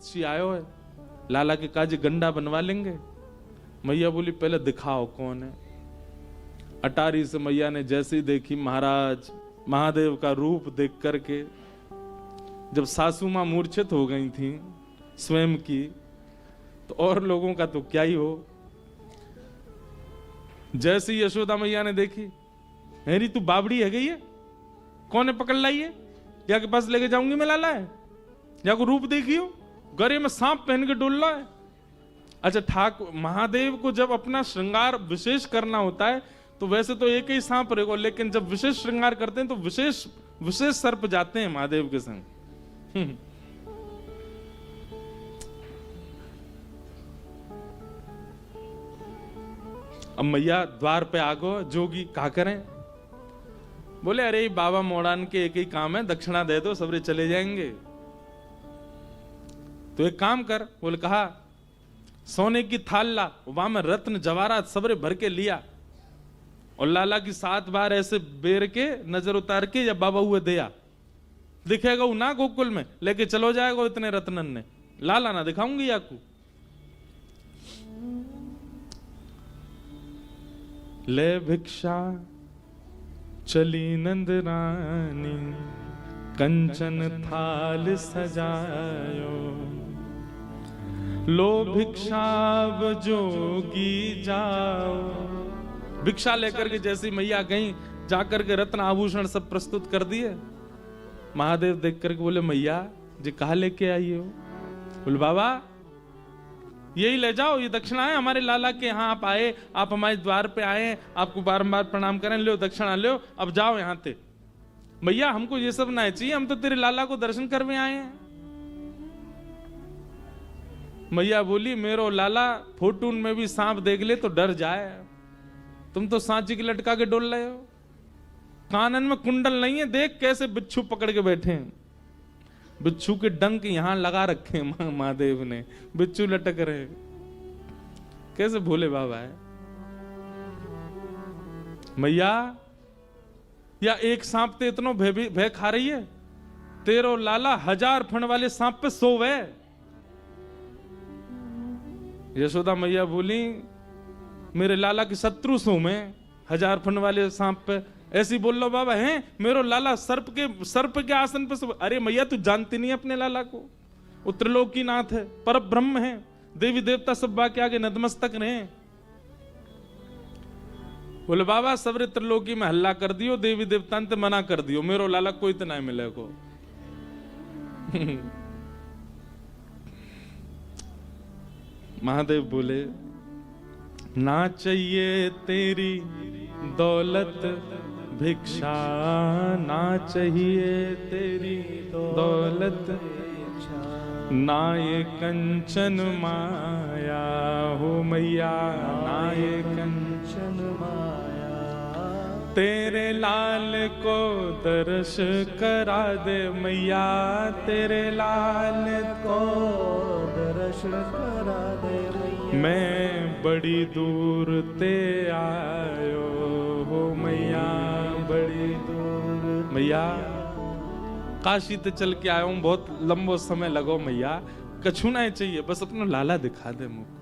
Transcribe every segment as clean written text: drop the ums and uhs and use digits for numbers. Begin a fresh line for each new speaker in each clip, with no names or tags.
सी आयो है, लाला के काज गंडा बनवा लेंगे। मैया बोली पहले दिखाओ कौन है। अटारी से मैया ने जैसे ही देखी महाराज महादेव का रूप देख करके, जब सासू मां मूर्छित हो गई थी स्वयं की, तो और लोगों का तो क्या ही हो। जैसे ही यशोदा मैया ने देखी, हेरी तू बाबड़ी है गई है, कौन है पकड़ लाई है, या के पास लेके जाऊंगी मैं लाला है, या को रूप देखी हो, गले में सांप पहन के डोल रहा है। अच्छा ठाकुर महादेव को जब अपना श्रृंगार विशेष करना होता है तो वैसे तो एक ही सांप रहेगा, लेकिन जब विशेष श्रृंगार करते हैं तो विशेष सर्प जाते हैं महादेव के संग। अब मैया द्वार पे आ गो, जोगी क्या करें। बोले अरे बाबा मोड़ान के एक ही काम है, दक्षिणा दे दो सबरे चले जाएंगे। तो एक काम कर, बोले कहा सोने की थाल ला, वहां में रत्न जवाहरात सबरे भर के लिया, और लाला की 7 बार ऐसे बेर के नजर उतार के या बाबा हुए दिया, दिखेगा वो ना गोकुल में लेके चलो जाएगा इतने रत्नन ने, लाला ना दिखाऊंगी आपको। ले भिक्षा चली नंद रानी, कंचन थाल सजायो, लो भिक्षाव जोगी जाओ। भिक्षा लेकर के जैसी मैया गई, जाकर के रत्न आभूषण सब प्रस्तुत कर दिए। महादेव देख करके बोले मैया जी कहा लेके आई हो। बोले बाबा यही ले जाओ, ये दक्षिणा है हमारे लाला के यहाँ, आप आए, आप हमारे द्वार पे आए, आपको बारंबार प्रणाम करें, लो दक्षिणा लो, अब जाओ यहाँ से। मैया हमको ये सब नहीं चाहिए, हम तो तेरे लाला को दर्शन करने आए हैं। मैया बोली मेरो लाला फोटून में भी सांप देख ले तो डर जाए, तुम तो सांची की लटका के डोल रहे हो, कानन में कुंडल नहीं है, देख कैसे बिच्छू पकड़ के बैठे हैं, बिच्छू के डंक यहां लगा रखे महादेव ने, बिच्छू लटक रहे, कैसे भोले बाबा है। मैया या एक सांप ते इतनो भय खा रही है, तेरो लाला 1000 फण वाले सांप पे सोवे। यशोदा मैया बोली मेरे लाला के शत्रु सो में 1000 फण वाले सांप पे, ऐसी बोल लो बाबा हैं मेरो लाला सर्प के आसन पे सो। अरे मैया तू जानती नहीं अपने लाला को, वो त्रिलोकीनाथ है, पर ब्रह्म है, देवी देवता सब बाकी आगे नतमस्तक रहे। बोले बाबा सबरे त्रिलोकी में हल्ला कर दियो, देवी देवता ने मना कर दियो, मेरो लाला कोई तो नहीं मिले को। महादेव बोले ना चाहिए तेरी दौलत भिक्षा, ना चाहिए तेरी दौलत, ना ये कंचन माया हो मैया, ना ये कंचन माया, तेरे लाल को दर्श करा दे मैया, तेरे लाल को दर्श करा दे मैया, मैं बड़ी दूर ते आयो हो मैया, बड़ी दूर। मैया काशी ते चल के आया हूं, बहुत लंबो समय लगो मैया, कछु नहीं चाहिए, बस अपना लाला दिखा दे मुझको।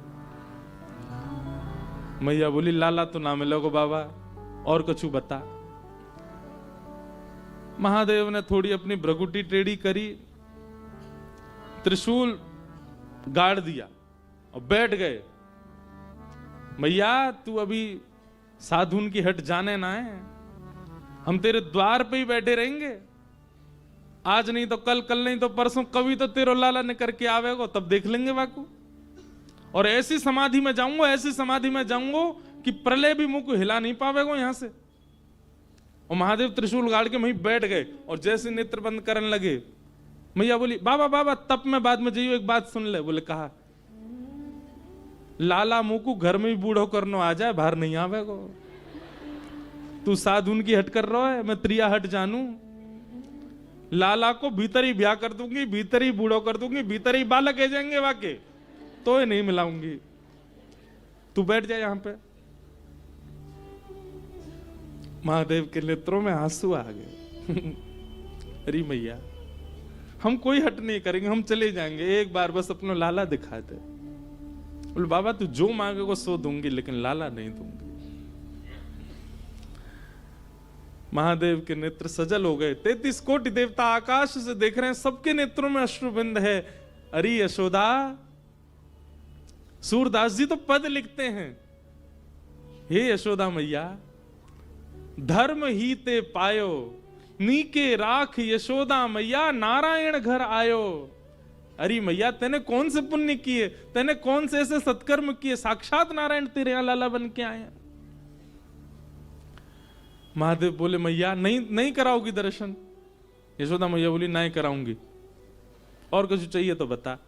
मैया बोली लाला तो ना मिलोगे बाबा, और कछु बता। महादेव ने थोड़ी अपनी भ्रगुटी टेढ़ी करी, त्रिशूल गाड़ दिया और बैठ गए। मैया तू अभी साधुन की हट जाने ना है, हम तेरे द्वार पे ही बैठे रहेंगे, आज नहीं तो कल, कल नहीं तो परसों, कभी तो तेरो लाला ने करके आवेगो, तब देख लेंगे बाकू। और ऐसी समाधि में जाऊंगा, ऐसी समाधि में जाऊंगा कि प्रलय भी मुंह को हिला नहीं पावेगो यहां से। और महादेव त्रिशूल गाड़ के वहीं बैठ गए, और जैसे नेत्र बंद करने लगे, मैया बोली बाबा बाबा तप में बाद में जाइयो, एक बात सुन ले। बोले कहा लाला मुंह को घर में भी बूढ़ो करनो आ जाए, बाहर नहीं आवेगो, तू साधुन की हट कर रहा है, मैं त्रिया हट जानू, लाला को भीतर ही ब्याह कर दूंगी, भीतर ही बूढ़ो कर दूंगी, भीतर ही बालक आ जाएंगे वाके, तो ही नहीं मिलाऊंगी, तू बैठ जा यहां पे। महादेव के नेत्रों में आंसू आ गए। अरे मैया हम कोई हट नहीं करेंगे, हम चले जाएंगे, एक बार बस अपना लाला दिखा दे। बोले बाबा तू जो मांगेगा सो दूंगी, लेकिन लाला नहीं दूंगी। महादेव के नेत्र सजल हो गए। 33 कोटि देवता आकाश से देख रहे हैं, सबके नेत्रों में अश्रुबिंद है। अरे यशोदा, सूरदास जी तो पद लिखते हैं, हे यशोदा मैया, धर्म ही ते पायो, नीके राख यशोदा मैया, नारायण घर आयो। अरे मैया तेने कौन से पुण्य किए, तेने कौन से ऐसे सत्कर्म किए, साक्षात नारायण तेरे यहां लाला बन के आए। महादेव बोले मैया नहीं कराओगी दर्शन? यशोदा मैया बोली नहीं कराऊंगी, और कुछ चाहिए तो बता।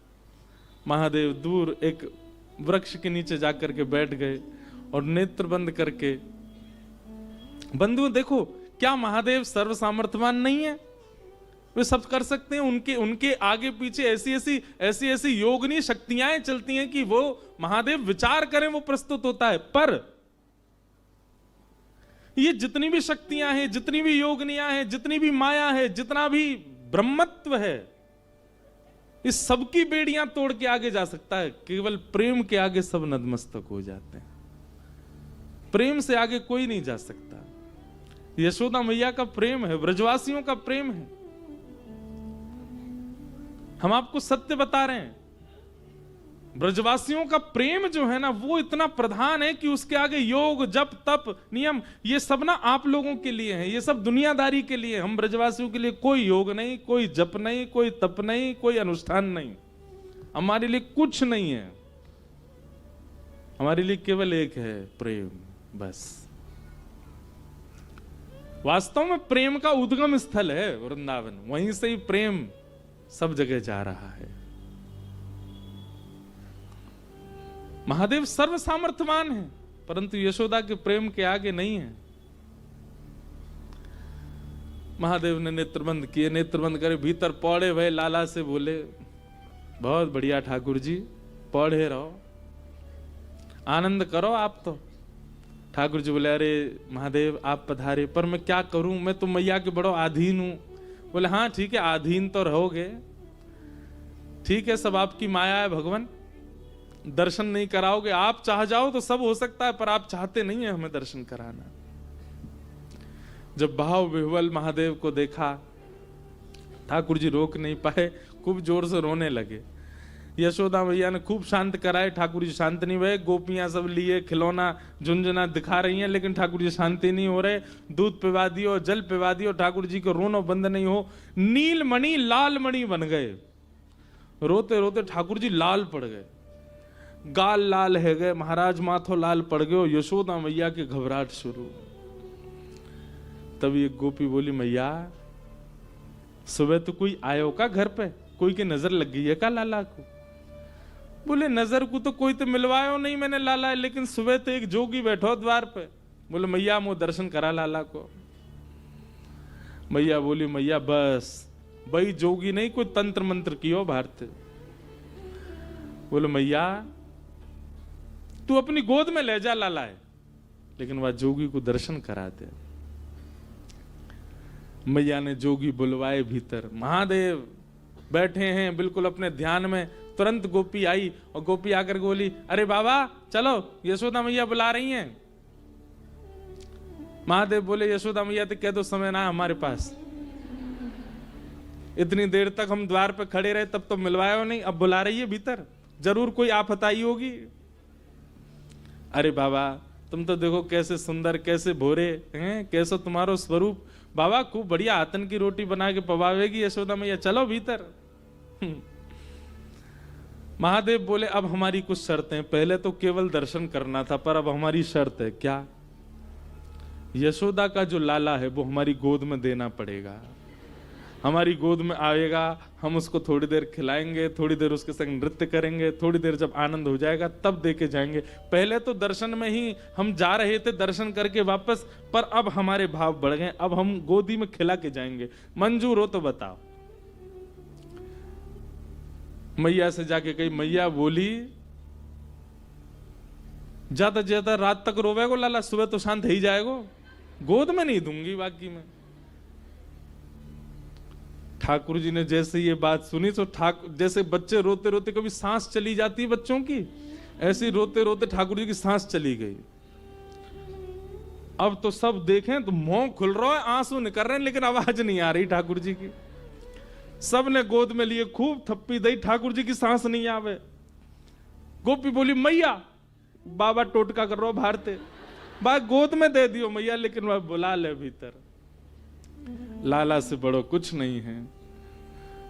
महादेव दूर एक वृक्ष के नीचे जाकर के बैठ गए और नेत्र बंद करके, बंधुओं देखो क्या महादेव सर्व सामर्थ्यवान नहीं है? वे सब कर सकते हैं। उनके आगे पीछे ऐसी योगनी शक्तियां चलती हैं कि वो महादेव विचार करें वो प्रस्तुत होता है। पर ये जितनी भी शक्तियां हैं, जितनी भी योगनियां हैं, जितनी भी माया है, जितना भी ब्रह्मत्व है, इस सबकी बेड़ियां तोड़ के आगे जा सकता है। केवल प्रेम के आगे सब नतमस्तक हो जाते हैं। प्रेम से आगे कोई नहीं जा सकता। यशोदा मैया का प्रेम है, ब्रजवासियों का प्रेम है। हम आपको सत्य बता रहे हैं, ब्रजवासियों का प्रेम जो है ना वो इतना प्रधान है कि उसके आगे योग, जप, तप, नियम, ये सब ना आप लोगों के लिए है, ये सब दुनियादारी के लिए। हम ब्रजवासियों के लिए कोई योग नहीं, कोई जप नहीं, कोई तप नहीं, कोई अनुष्ठान नहीं, हमारे लिए कुछ नहीं है। हमारे लिए केवल एक है, प्रेम, बस। वास्तव में प्रेम का उद्गम स्थल है वृंदावन, वहीं से ही प्रेम सब जगह जा रहा है। महादेव सर्व सामर्थ्यवान है, परंतु यशोदा के प्रेम के आगे नहीं है। महादेव ने नेत्रबंद किए, नेत्रबंद करे, भीतर पौड़े भय लाला से बोले, बहुत बढ़िया ठाकुर जी, पौड़े रहो, आनंद करो आप तो। ठाकुर जी बोले, अरे महादेव आप पधारे, पर मैं क्या करूं, मैं तो मैया के बड़ो अधीन हूं। बोले हाँ ठीक है, अधीन तो रहोगे, ठीक है, सब आपकी माया है भगवान, दर्शन नहीं कराओगे, आप चाह जाओ तो सब हो सकता है, पर आप चाहते नहीं है हमें दर्शन कराना। जब भाव विह्वल महादेव को देखा, ठाकुर जी रोक नहीं पाए, खूब जोर से रोने लगे। यशोदा मैया ने खूब शांत कराए, ठाकुर जी शांत नहीं हुए। गोपियां सब लिए खिलौना झुंझुना दिखा रही हैं, लेकिन ठाकुर जी शांति नहीं हो रहे। दूध पिवा दियो, जल पिवा दियो, ठाकुर जी को रोना बंद नहीं हो। नील मणि लाल मणि बन गए, रोते रोते ठाकुर जी लाल पड़ गए, गाल लाल है गए, महाराज माथो लाल पड़ गए। यशोदा मैया की घबराहट शुरू। तब एक गोपी बोली, मैया सुबह तो कोई आयो का घर पे, कोई की नजर लग गई है का लाला को? बोले नजर को तो कोई तो मिलवायो नहीं मैंने लाला, लेकिन सुबह तो एक जोगी बैठो द्वार पे। बोले मैया मो दर्शन करा लाला को। मैया बोली, मैया बस भाई जोगी नहीं, कोई तंत्र मंत्र कियो भारत। बोले मैया तू अपनी गोद में ले जा लाला है, लेकिन वह जोगी को दर्शन करा दे। मैया ने जोगी बुलवाए भीतर, महादेव बैठे हैं बिल्कुल अपने ध्यान में। तुरंत गोपी आई और गोपी आकर के बोली, अरे बाबा चलो यशोदा मैया बुला रही हैं। महादेव बोले, यशोदा मैया तो कह दो समय ना हमारे पास, इतनी देर तक हम द्वार पे खड़े रहे तब तो मिलवाया नहीं, अब बुला रही है भीतर, जरूर कोई आफत आई होगी। अरे बाबा तुम तो देखो कैसे सुंदर, कैसे भोरे हैं, कैसे तुम्हारो स्वरूप, बाबा खूब बढ़िया आतन की रोटी बना के पवावेगी यशोदा मैया, चलो भीतर। महादेव बोले, अब हमारी कुछ शर्तें, पहले तो केवल दर्शन करना था, पर अब हमारी शर्त है। क्या? यशोदा का जो लाला है वो हमारी गोद में देना पड़ेगा। हमारी गोद में आएगा, हम उसको थोड़ी देर खिलाएंगे, थोड़ी देर उसके संग नृत्य करेंगे, थोड़ी देर जब आनंद हो जाएगा तब दे के जाएंगे। पहले तो दर्शन में ही हम जा रहे थे, दर्शन करके वापस, पर अब हमारे भाव बढ़ गए, अब हम गोदी में खिला के जाएंगे। मंजूर हो तो बताओ। मैया से जाके कही, मैया बोली ज्यादा ज्यादा रात तक रोवेगो लाला, सुबह तो शांत ही जाएगो, गोद में नहीं दूंगी बाकी में। ठाकुर जी ने जैसे ये बात सुनी तो ठाकुर जैसे बच्चे रोते रोते कभी सांस चली जाती है बच्चों की, ऐसे रोते रोते ठाकुर जी की सांस चली गई। अब तो सब देखें तो मुंह खुल रहा है, आंसू निकल रहे हैं, लेकिन आवाज नहीं आ रही ठाकुर जी की। सब ने गोद में लिए, खूब थप्पी दई, ठाकुर जी की सांस नहीं आवे। गोपी बोली मैया, बाबा टोटका कर रहा भारते, बा गोद में दे दियो मैया, लेकिन वह बुला ले भीतर, लाला से बड़ो कुछ नहीं है।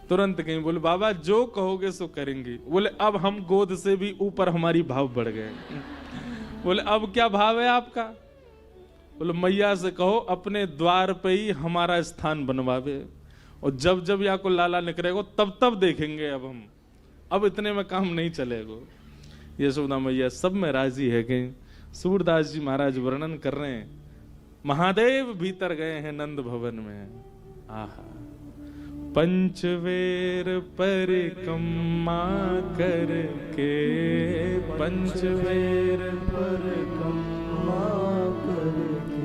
तुरंत कहीं बोले बाबा जो कहोगे सो करेंगे। बोले अब हम गोद से भी ऊपर हमारी भाव बढ़ गए। बोले अब क्या भाव है आपका? बोले मैया से कहो अपने द्वार पे ही हमारा स्थान बनवावे, और जब जब यहाँ को लाला निकलेगा तब तब देखेंगे अब हम, अब इतने में काम नहीं चलेगा। यशोदा मैया सब में राजी है। कि सूरदास जी महाराज वर्णन कर रहे हैं, महादेव भीतर गए हैं नंद भवन में। आहा, पंचवेर परिक्रमा करके, पंचवेर परिक्रमा करके,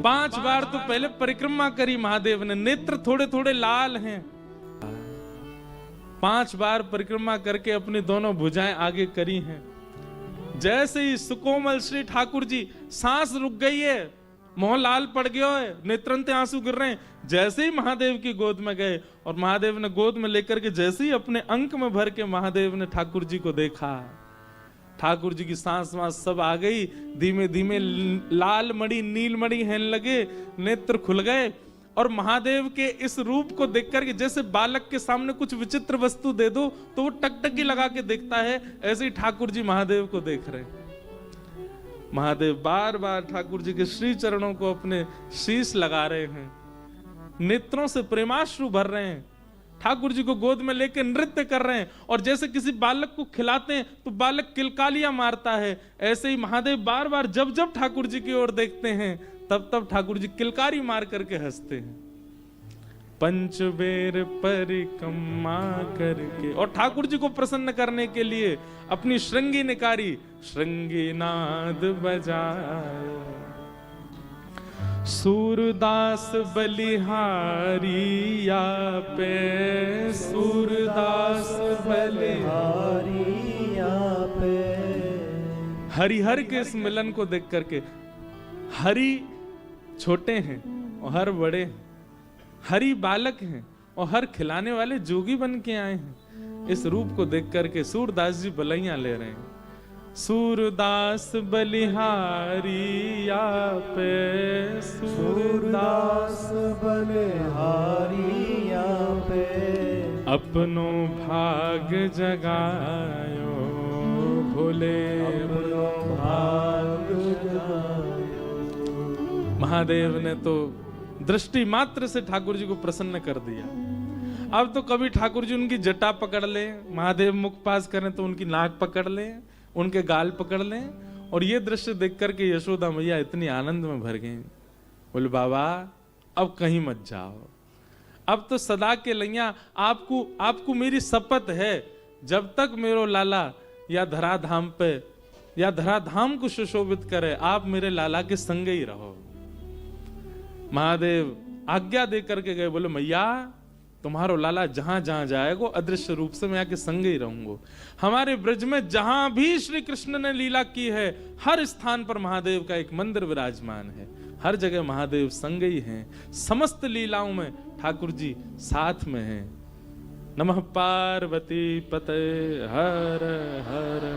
5 बार तो पहले परिक्रमा करी महादेव ने, नेत्र थोड़े थोड़े लाल हैं। 5 बार परिक्रमा करके अपनी दोनों भुजाएं आगे करी हैं। जैसे ही सुकोमल श्री ठाकुर जी, सांस रुक गई है, मुंह लाल पड़ गया है, नेत्रंते आंसू गिर रहे हैं, जैसे ही महादेव की गोद में गए और महादेव ने गोद में लेकर के जैसे ही अपने अंक में भर के महादेव ने ठाकुर जी को देखा, ठाकुर जी की सांस वांस सब आ गई, धीमे धीमे लाल मणि नील मणि हेन लगे, नेत्र खुल गए। और महादेव के इस रूप को देखकर के जैसे बालक के सामने कुछ विचित्र वस्तु दे दो तो वो टकटकी लगा के देखता है, ऐसे ही ठाकुर जी महादेव को देख रहे हैं। महादेव बार बार ठाकुर जी के श्री चरणों को अपने शीश लगा रहे हैं, नेत्रों से प्रेमाश्रु भर रहे हैं, ठाकुर जी को गोद में लेकर नृत्य कर रहे हैं। और जैसे किसी बालक को खिलाते हैं तो बालक किलकालियां मारता है, ऐसे ही महादेव बार बार जब जब ठाकुर जी की ओर देखते हैं तब तब ठाकुर जी किलकारी मार करके हंसते हैं। पंचबेर परिक्रमा करके, और ठाकुर जी को प्रसन्न करने के लिए अपनी श्रृंगी निकारी, श्रृंगी नाद बजाए। सूरदास बलिहारी या पे, सूरदास बलिहारी या पे। हरिहर के इस मिलन को देख करके, हरि छोटे हैं और हर बड़े हैं, हरि बालक हैं और हर खिलाने वाले जोगी बन के आए हैं, इस रूप को देख करके सूरदास जी बलैयां ले रहे हैं। सूरदास बलिहारी या पे, सूरदास बलिहारी या पे। अपनो भाग जगायो भोले, अपनो भाग जगायो। महादेव ने तो दृष्टि मात्र से ठाकुर जी को प्रसन्न कर दिया। अब तो कभी ठाकुर जी उनकी जटा पकड़ ले, महादेव मुख पास करें तो उनकी नाक पकड़ ले, उनके गाल पकड़ लें, और ये दृश्य देख करके यशोदा मैया इतनी आनंद में भर गई। बोले बाबा अब कहीं मत जाओ, अब तो सदा के लैया आपको मेरी शपथ है, जब तक मेरो लाला या धराधाम पे या धराधाम को सुशोभित करे, आप मेरे लाला के संग ही रहो। महादेव आज्ञा दे करके गए, बोले मैया तुम्हारो लाला जहां जहां जाएगो अदृश्य रूप से मैं आके संग ही रहूंगा। हमारे ब्रज में जहां भी श्री कृष्ण ने लीला की है, हर स्थान पर महादेव का एक मंदिर विराजमान है, हर जगह महादेव संग ही हैं, समस्त लीलाओं में ठाकुर जी साथ में हैं। नमः पार्वती पते हर हर